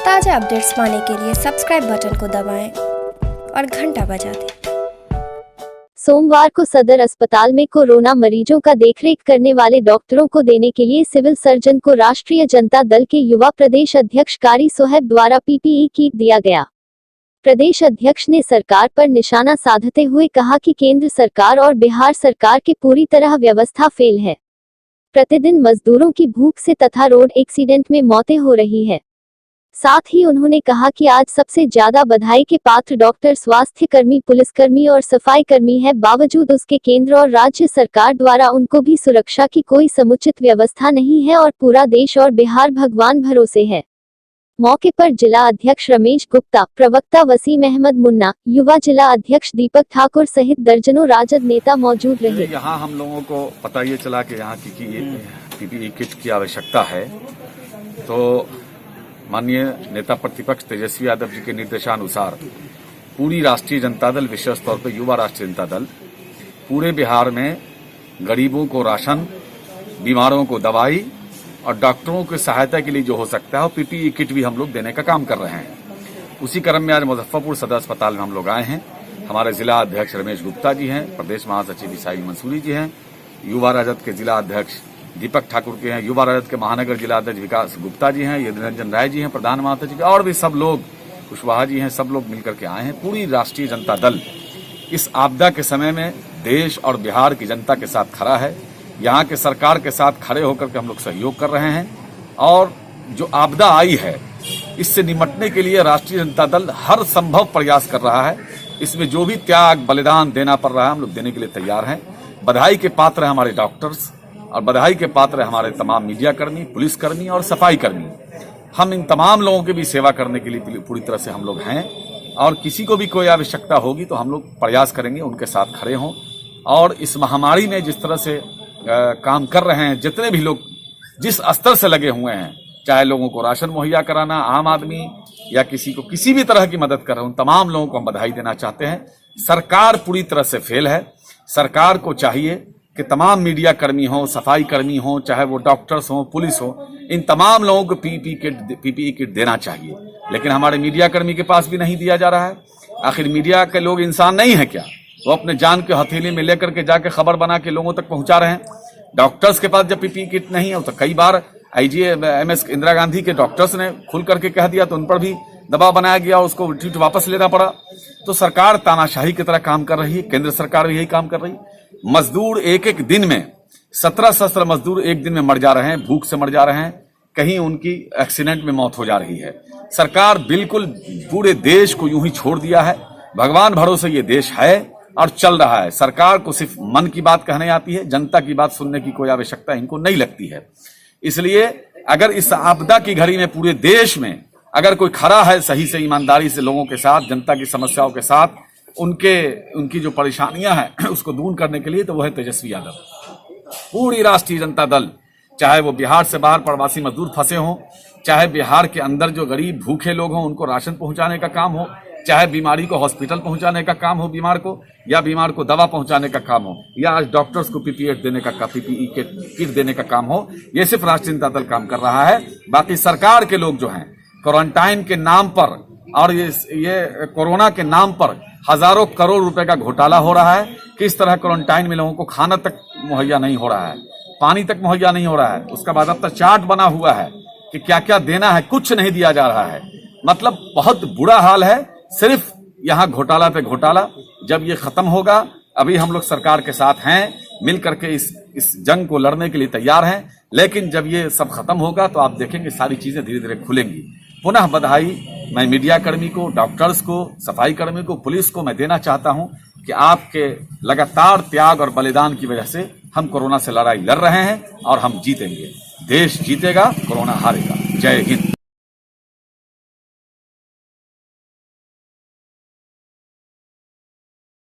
ताज़ा अपडेट्स पाने के लिए सब्सक्राइब बटन को दबाएं और घंटा बजा दें। सोमवार को सदर अस्पताल में कोरोना मरीजों का देखरेख करने वाले डॉक्टरों को देने के लिए सिविल सर्जन को राष्ट्रीय जनता दल के युवा प्रदेश अध्यक्ष कारी सोहेब द्वारा पीपीई किट दिया गया। प्रदेश अध्यक्ष ने सरकार पर निशाना साधते हुए कहा कि केंद्र सरकार और बिहार सरकार की पूरी तरह व्यवस्था फेल है। प्रतिदिन मजदूरों की भूख से तथा रोड एक्सीडेंट में मौतें हो रही है। साथ ही उन्होंने कहा कि आज सबसे ज्यादा बधाई के पात्र डॉक्टर, स्वास्थ्य कर्मी, पुलिसकर्मी और सफाई कर्मी है। बावजूद उसके केंद्र और राज्य सरकार द्वारा उनको भी सुरक्षा की कोई समुचित व्यवस्था नहीं है और पूरा देश और बिहार भगवान भरोसे है। मौके पर जिला अध्यक्ष रमेश गुप्ता, प्रवक्ता वसीम अहमद मुन्ना, युवा जिला अध्यक्ष दीपक ठाकुर सहित दर्जनों राजद नेता मौजूद रहे। यहाँ हम लोगों को पता ये चला कि यहाँ की पीपीई किट की आवश्यकता है, तो माननीय नेता प्रतिपक्ष तेजस्वी यादव जी के निर्देशानुसार पूरी राष्ट्रीय जनता दल, विशेष तौर पर युवा राष्ट्रीय जनता दल, पूरे बिहार में गरीबों को राशन, बीमारों को दवाई और डॉक्टरों की सहायता के लिए जो हो सकता है वो पीपीई किट भी हम लोग देने का काम कर रहे हैं। उसी क्रम में आज मुजफ्फरपुर सदर अस्पताल में हम लोग आए हैं। हमारे जिला अध्यक्ष रमेश गुप्ता जी हैं, प्रदेश महासचिव ईसाई मंसूरी जी हैं, युवा राजद के जिला अध्यक्ष दीपक ठाकुर के हैं, युवा राजद के महानगर जिला अध्यक्ष विकास गुप्ता जी हैं, निरंजन राय जी हैं, प्रधान महासचिव और भी सब लोग, कुशवाहा जी हैं, सब लोग मिलकर के आए हैं। पूरी राष्ट्रीय जनता दल इस आपदा के समय में देश और बिहार की जनता के साथ खड़ा है। यहाँ के सरकार के साथ खड़े होकर के हम लोग सहयोग कर रहे हैं और जो आपदा आई है इससे निपटने के लिए राष्ट्रीय जनता दल हर संभव प्रयास कर रहा है। इसमें जो भी त्याग बलिदान देना पड़ रहा है हम लोग देने के लिए तैयार हैं। बधाई के पात्र हैं हमारे डॉक्टर्स और बधाई के पात्र है हमारे तमाम मीडियाकर्मी, पुलिसकर्मी और सफाई कर्मी। हम इन तमाम लोगों की भी सेवा करने के लिए पूरी तरह से हम लोग हैं और किसी को भी कोई आवश्यकता होगी तो हम लोग प्रयास करेंगे उनके साथ खड़े हों। और इस महामारी में जिस तरह से काम कर रहे हैं, जितने भी लोग जिस स्तर से लगे हुए हैं, चाहे लोगों को राशन मुहैया कराना, आम आदमी या किसी को किसी भी तरह की मदद कर रहे हैं, उन तमाम लोगों को हम बधाई देना चाहते हैं। सरकार पूरी तरह से फेल है। सरकार को चाहिए कि तमाम मीडिया कर्मी हो, सफाई कर्मी हो, चाहे वो डॉक्टर्स हो, पुलिस हो, इन तमाम लोगों को पीपीई किट देना चाहिए। लेकिन हमारे मीडिया कर्मी के पास भी नहीं दिया जा रहा है। आखिर मीडिया के लोग इंसान नहीं है क्या? वो अपने जान के हथेली में लेकर के जाके खबर बना के लोगों तक पहुंचा रहे हैं। डॉक्टर्स के पास जब पीपीई किट नहीं है तो कई बार एमएस इंदिरा गांधी के डॉक्टर्स ने खुल करके कह दिया तो उन पर भी दबाव बनाया गया, उसको ट्वीट वापस लेना पड़ा। तो सरकार तानाशाही की तरह काम कर रही है, केंद्र सरकार भी यही काम कर रही है। मजदूर एक एक दिन में 17 मजदूर एक दिन में मर जा रहे हैं, भूख से मर जा रहे हैं, कहीं उनकी एक्सीडेंट में मौत हो जा रही है। सरकार बिल्कुल पूरे देश को यूं ही छोड़ दिया है। भगवान भरोसे ये देश है और चल रहा है। सरकार को सिर्फ मन की बात कहने आती है, जनता की बात सुनने की कोई आवश्यकता इनको नहीं लगती है। इसलिए अगर इस आपदा की घड़ी में पूरे देश में अगर कोई खड़ा है सही से, ईमानदारी से लोगों के साथ, जनता की समस्याओं के साथ, उनकी जो परेशानियां हैं उसको दूर करने के लिए, तो वह है तेजस्वी यादव। पूरी राष्ट्रीय जनता दल, चाहे वो बिहार से बाहर प्रवासी मजदूर फंसे हों, चाहे बिहार के अंदर जो गरीब भूखे लोग हों उनको राशन पहुंचाने का काम हो, चाहे बीमारी को हॉस्पिटल पहुंचाने का काम हो बीमार को, या बीमार को दवा पहुंचाने का काम हो, या आज डॉक्टर्स को पीपीई किट देने का काम हो, ये सिर्फ राष्ट्रीय जनता दल काम कर रहा है। बाकी सरकार के लोग जो हैं क्वारंटाइन के नाम पर और ये कोरोना के नाम पर हजारों करोड़ रुपए का घोटाला हो रहा है। किस तरह क्वारंटाइन में लोगों को खाना तक मुहैया नहीं हो रहा है, पानी तक मुहैया नहीं हो रहा है, उसका बाद अब तक चार्ट बना हुआ है कि क्या क्या देना है, कुछ नहीं दिया जा रहा है। मतलब बहुत बुरा हाल है। सिर्फ यहाँ घोटाला पे घोटाला। जब ये खत्म होगा, अभी हम लोग सरकार के साथ हैं, मिल करके इस जंग को लड़ने के लिए तैयार हैं, लेकिन जब ये सब खत्म होगा तो आप देखेंगे सारी चीजें धीरे धीरे खुलेंगी। पुनः बधाई मैं मीडिया कर्मी को, डॉक्टर्स को, सफाई कर्मी को, पुलिस को मैं देना चाहता हूं कि आपके लगातार त्याग और बलिदान की वजह से हम कोरोना से लड़ाई लड़ रहे हैं और हम जीतेंगे। देश जीतेगा, कोरोना हारेगा। जय हिंद।